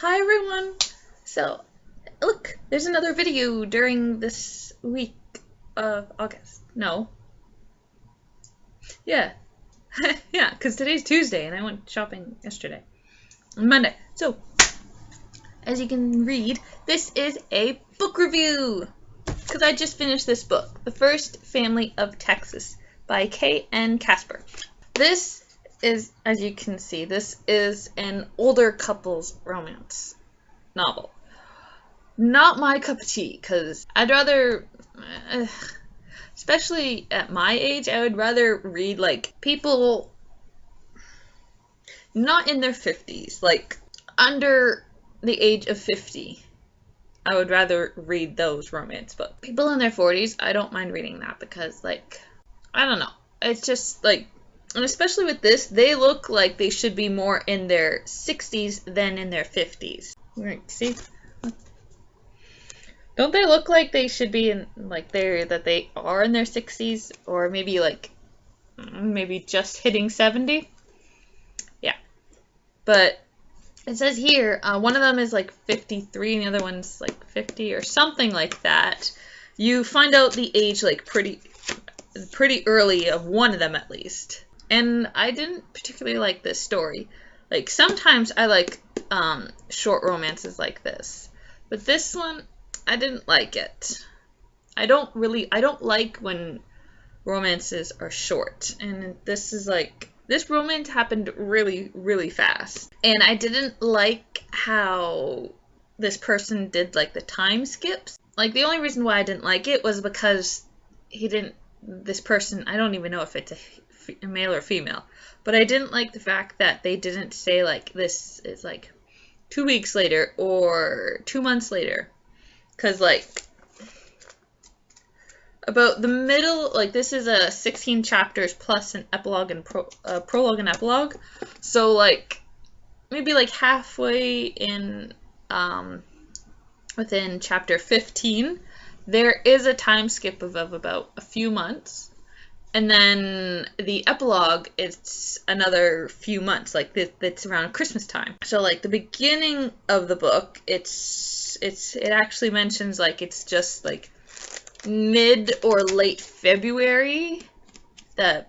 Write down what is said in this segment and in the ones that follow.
Hi everyone! So, look, there's another video during this week of August. No. Yeah. Yeah, because today's Tuesday and I went shopping yesterday. Monday. So, as you can read, this is a book review! Because I just finished this book, The First Family of Texas by Casper. This is, as you can see, this is an older couple's romance novel. Not my cup of tea, because I'd rather, especially at my age, I would rather read, like, people not in their 50s, like, under the age of 50. I would rather read those romance books. People in their 40s, I don't mind reading that because, like, I don't know. It's just, like, and especially with this, they look like they should be more in their 60s than in their 50s. Right, see? Don't they look like they should be in, like, that they are in their 60s? Or maybe, like, maybe just hitting 70? Yeah. But it says here, one of them is, like, 53 and the other one's, like, 50 or something like that. You find out the age, like, pretty early of one of them, at least. And I didn't particularly like this story. Like, sometimes I like short romances like this. But this one, I didn't like it. I don't like when romances are short. And this is like, this romance happened really, really fast. And I didn't like how this person did, like, the time skips. Like, the only reason why I didn't like it was because this person, I don't even know if it's a male or female, but I didn't like the fact that they didn't say, like, this is, like, 2 weeks later or 2 months later. Because, like, about the middle, like, this is a 16 chapters plus an epilogue and prologue and epilogue. So, like, maybe, like, halfway in, within chapter 15, there is a time skip of about a few months. And then the epilogue, it's another few months, like it's around Christmas time. So, like, the beginning of the book, it actually mentions, like, it's just, like, mid or late February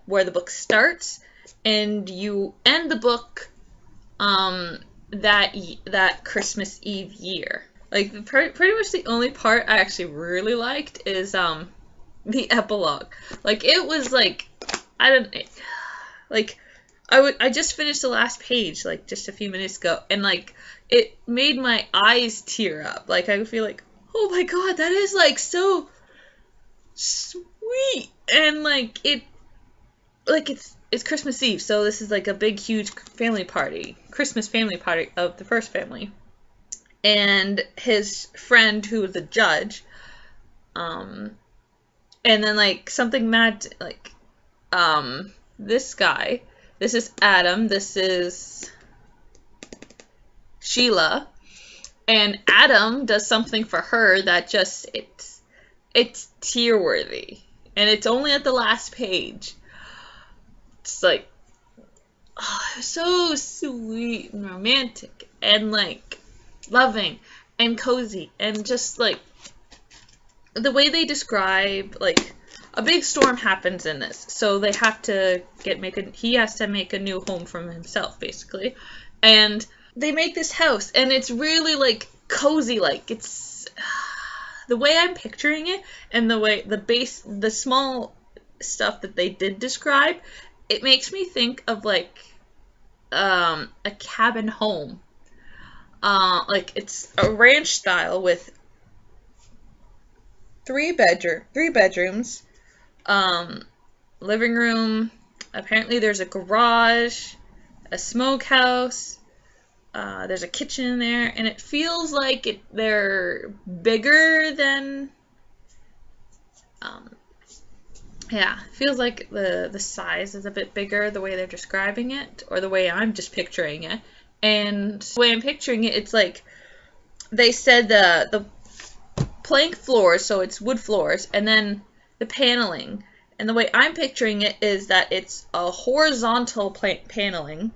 where the book starts, and you end the book that Christmas Eve year. Like, pretty much the only part I actually really liked is the epilogue. Like, it was like, I just finished the last page, like, just a few minutes ago, and, like, it made my eyes tear up. Like, I feel like, oh my god, that is, like, so sweet. And, like, it's Christmas Eve, so this is, like, a big, huge family party, Christmas family party of the first family. And his friend, who was a judge, and then, like, something mad, like, this guy, this is Adam, this is Sheila, and Adam does something for her that just, it's tear-worthy, and it's only at the last page. It's, like, oh, so sweet and romantic, and, like, loving, and cozy, and just, like, the way they describe, like, a big storm happens in this, so they have to he has to make a new home for himself, basically, and they make this house, and it's really, like, cozy, like, it's, the way I'm picturing it, and the small stuff that they did describe, it makes me think of, like, a cabin home, like, it's a ranch style with three bedrooms, living room, apparently there's a garage, a smokehouse, there's a kitchen in there, and it feels like they're bigger than, yeah, it feels like the size is a bit bigger, the way they're describing it, or the way I'm just picturing it, and the way I'm picturing it, it's like, they said the plank floors, so it's wood floors, and then the paneling. And the way I'm picturing it is that it's a horizontal paneling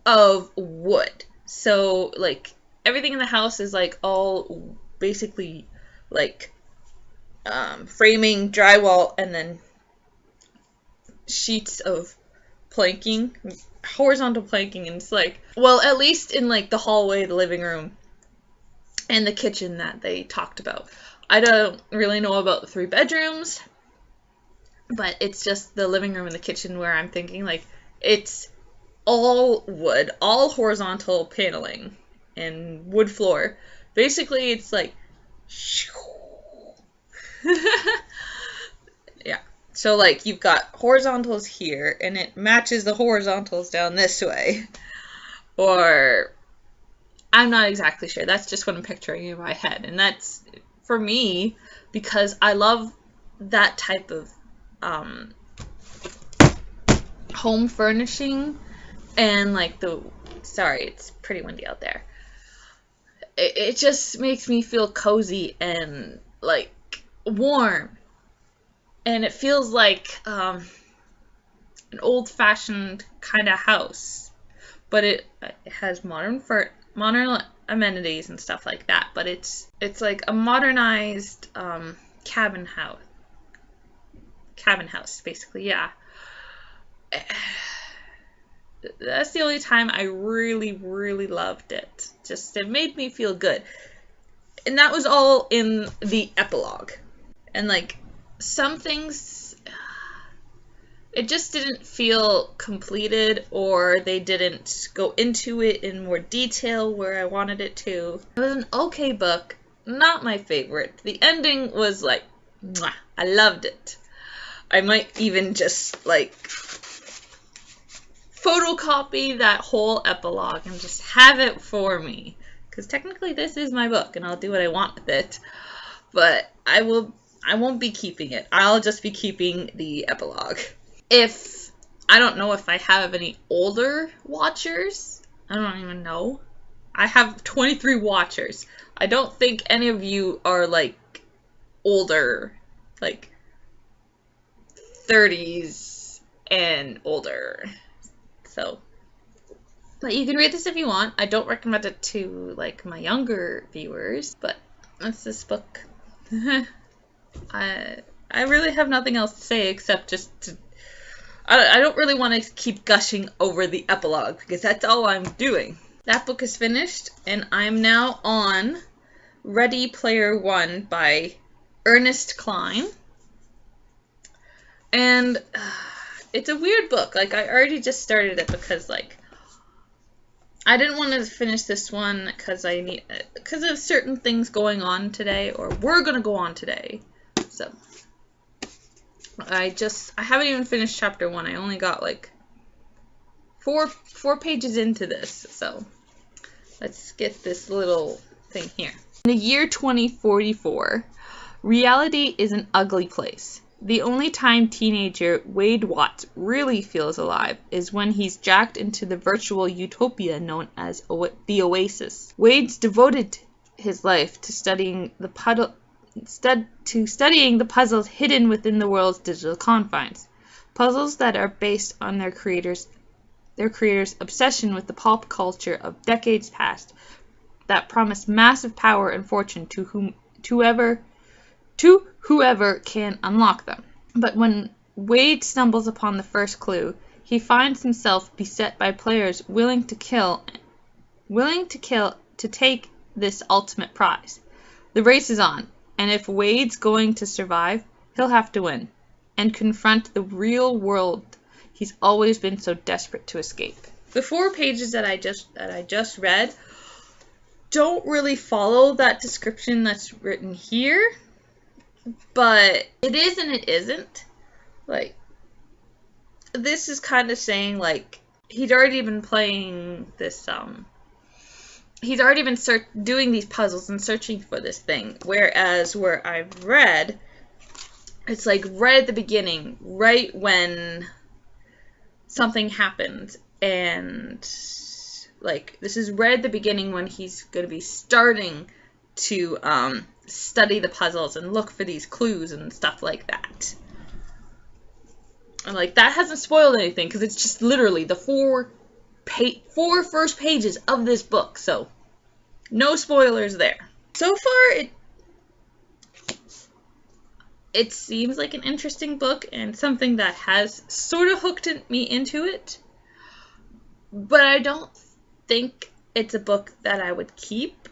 of wood. So, like, everything in the house is like all basically like framing, drywall, and then sheets of planking, horizontal planking, and it's like, well, at least in like the hallway, the living room, and the kitchen that they talked about. I don't really know about the 3 bedrooms, but it's just the living room and the kitchen where I'm thinking like it's all wood, all horizontal paneling and wood floor. Basically, it's like yeah. So like you've got horizontals here and it matches the horizontals down this way. Or I'm not exactly sure. That's just what I'm picturing in my head. And that's for me because I love that type of home furnishing and like sorry, it's pretty windy out there. It just makes me feel cozy and like warm. And it feels like an old-fashioned kind of house. But it has modern amenities and stuff like that. But it's like a modernized cabin house. Cabin house, basically, yeah. That's the only time I really, really loved it. Just, it made me feel good. And that was all in the epilogue. And like, some things, it just didn't feel completed, or they didn't go into it in more detail where I wanted it to. It was an okay book, not my favorite. The ending was like, mwah, I loved it. I might even just like photocopy that whole epilogue and just have it for me. Because technically this is my book and I'll do what I want with it. But I won't be keeping it. I'll just be keeping the epilogue. I don't know if I have any older watchers. I don't even know. I have 23 watchers. I don't think any of you are like older, like 30s and older. So, but you can read this if you want. I don't recommend it to like my younger viewers, but that's this book. I really have nothing else to say except just to, I don't really want to keep gushing over the epilogue because that's all I'm doing. That book is finished and I'm now on Ready Player One by Ernest Cline. And it's a weird book. Like, I already just started it because, like, I didn't want to finish this one because of certain things going on today, or were going to go on today. So, I haven't even finished chapter 1. I only got, like, four pages into this. So, let's get this little thing here. In the year 2044, reality is an ugly place. The only time teenager Wade Watts really feels alive is when he's jacked into the virtual utopia known as the Oasis. Wade's devoted his life to studying the puzzles hidden within the world's digital confines. Puzzles that are based on their creators' obsession with the pop culture of decades past that promise massive power and fortune to whoever can unlock them. But when Wade stumbles upon the first clue, he finds himself beset by players willing to kill to take this ultimate prize. The race is on, and if Wade's going to survive, he'll have to win and confront the real world he's always been so desperate to escape. The 4 pages that I just read don't really follow that description that's written here. But it is and it isn't. Like, this is kind of saying, like, he'd already been playing this, he's already been doing these puzzles and searching for this thing. Whereas where I've read, it's like right at the beginning, right when something happened. And, like, this is right at the beginning when he's going to be starting to, study the puzzles and look for these clues and stuff like that. And like that hasn't spoiled anything because it's just literally the four first pages of this book. So No spoilers there. So far, it seems like an interesting book and something that has sort of hooked me into it. But I don't think it's a book that I would keep.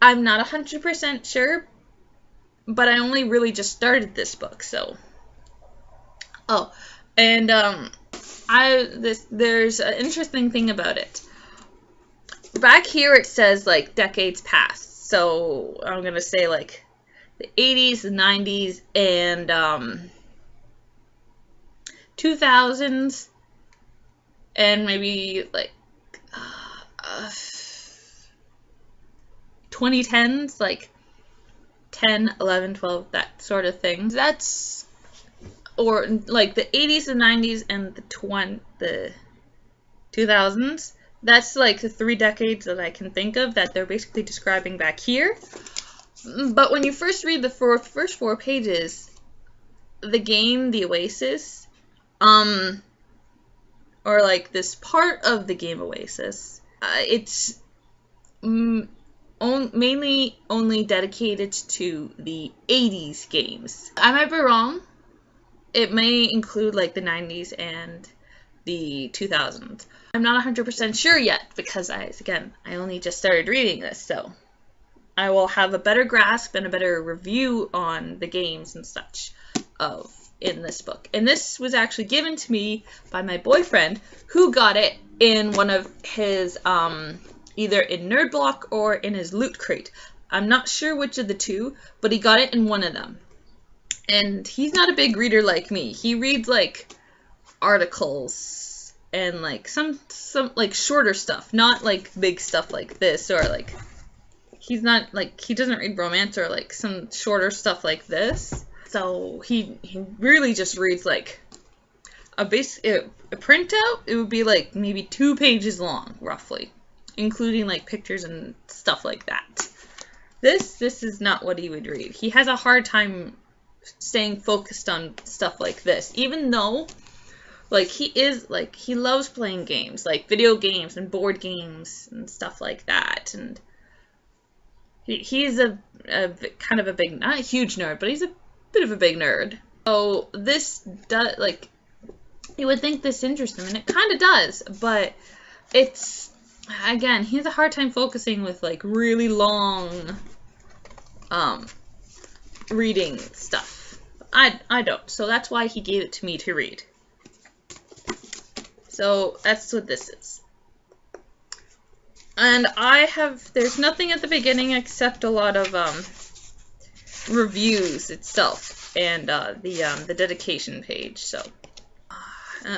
I'm not 100% sure, but I only really just started this book, so. Oh, and there's an interesting thing about it. Back here it says like decades past, so I'm gonna say like the 80s, the 90s, and 2000s, and maybe like 2010s, like 10, 11, 12, that sort of thing. That's, or like the 80s, the 90s, and the 2000s. That's like the 3 decades that I can think of that they're basically describing back here. But when you first read the first 4 pages, the game, the Oasis, or like this part of the game Oasis, it's mainly only dedicated to the 80s games. I might be wrong. It may include like the 90s and the 2000s. I'm not 100% sure yet because I only just started reading this, so I will have a better grasp and a better review on the games and such in this book. And this was actually given to me by my boyfriend, who got it in one of his either in Nerd Block or in his Loot Crate. I'm not sure which of the two, but he got it in one of them. And he's not a big reader like me. He reads like articles and like some like shorter stuff, not like big stuff like this, or like he's not like, he doesn't read romance or like some shorter stuff like this. So he really just reads like a printout. It would be like maybe 2 pages long, roughly, including like pictures and stuff like that. This is not what he would read. He has a hard time staying focused on stuff like this, even though like he loves playing games, like video games and board games and stuff like that, and he's a kind of a big, not a huge nerd, but he's a bit of a big nerd. So this does, like, you would think this interests him, and it kind of does, but it's, again, he has a hard time focusing with like really long reading stuff. I don't, so that's why he gave it to me to read. So that's what this is. And there's nothing at the beginning except a lot of reviews itself and the dedication page. So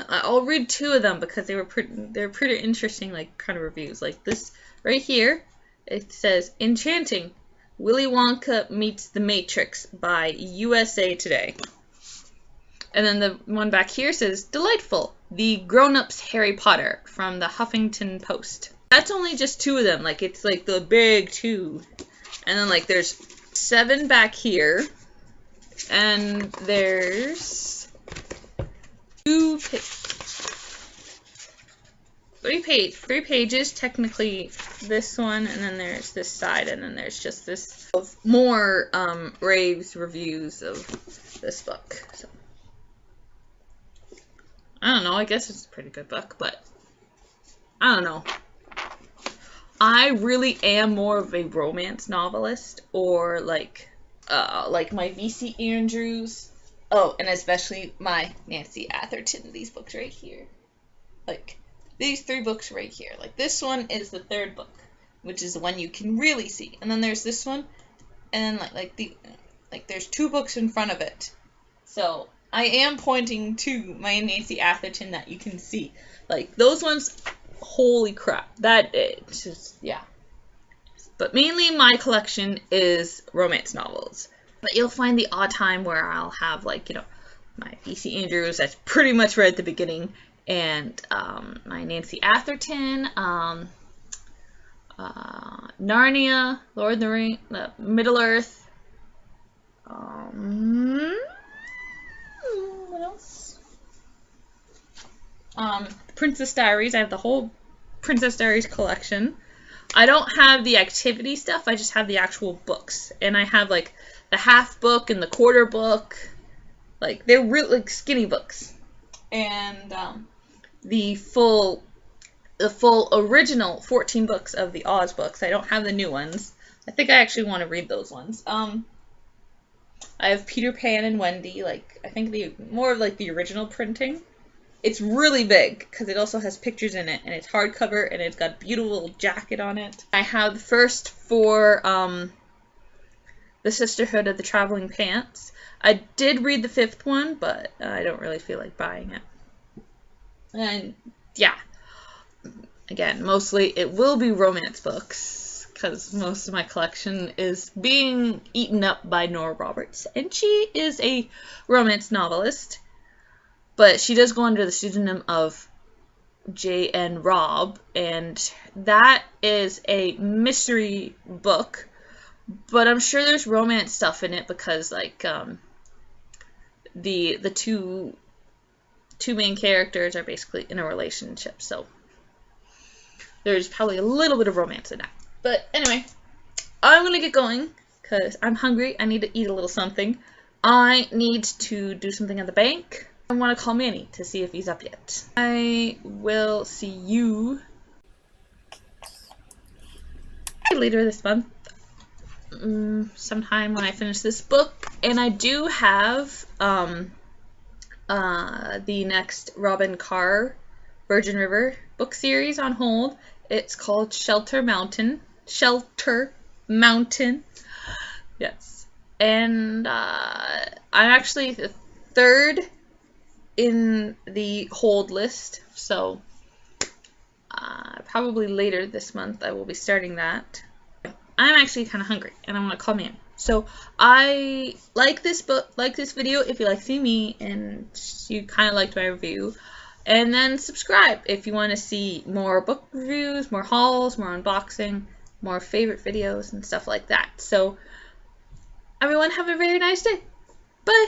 I'll read 2 of them because they're pretty interesting, like kind of reviews. Like this right here, it says enchanting. Willy Wonka meets the Matrix by USA Today. And then the one back here says delightful. The Grown-Ups Harry Potter from the Huffington Post. That's only just 2 of them. Like it's like the big 2. And then like there's 7 back here. And there's 3 pages, technically this one, and then there's this side, and then there's just this more raves reviews of this book. So I don't know, I guess it's a pretty good book, but I don't know. I really am more of a romance novelist, or like my V.C. Andrews. Oh, and especially my Nancy Atherton, these books right here. Like these 3 books right here. Like this one is the 3rd book, which is the one you can really see. And then there's this one, and then there's 2 books in front of it. So I am pointing to my Nancy Atherton that you can see. Like those ones, holy crap. It's just, yeah. But mainly my collection is romance novels. But you'll find the odd time where I'll have like, you know, my V.C. Andrews, that's pretty much right at the beginning, and my Nancy Atherton, Narnia, Lord of the Rings, Middle Earth, what else? Princess Diaries. I have the whole Princess Diaries collection. I don't have the activity stuff, I just have the actual books. And I have like the half book and the quarter book. Like, they're really like skinny books. And the full original 14 books of the Oz books. I don't have the new ones. I think I actually want to read those ones. I have Peter Pan and Wendy, like, I think more of like the original printing. It's really big because it also has pictures in it, and it's hardcover, and it's got a beautiful jacket on it. I have the first 4, The Sisterhood of the Traveling Pants. I did read the 5th one, but I don't really feel like buying it. And yeah, again, mostly it will be romance books, because most of my collection is being eaten up by Nora Roberts, and she is a romance novelist. But she does go under the pseudonym of J.N. Robb, and that is a mystery book, but I'm sure there's romance stuff in it because, like, the two main characters are basically in a relationship, so there's probably a little bit of romance in that. But anyway, I'm gonna get going because I'm hungry. I need to eat a little something. I need to do something at the bank. I want to call Manny to see if he's up yet. I will see you later this month, sometime when I finish this book. And I do have the next Robin Carr Virgin River book series on hold. It's called Shelter Mountain. Yes. And I'm actually the 3rd in the hold list, so probably later this month I will be starting that. I'm actually kind of hungry, and I want to call Manny. So I like this book, like this video if you like seeing me and you kind of liked my review, and then subscribe if you want to see more book reviews, more hauls, more unboxing, more favorite videos and stuff like that. So everyone have a very nice day. Bye!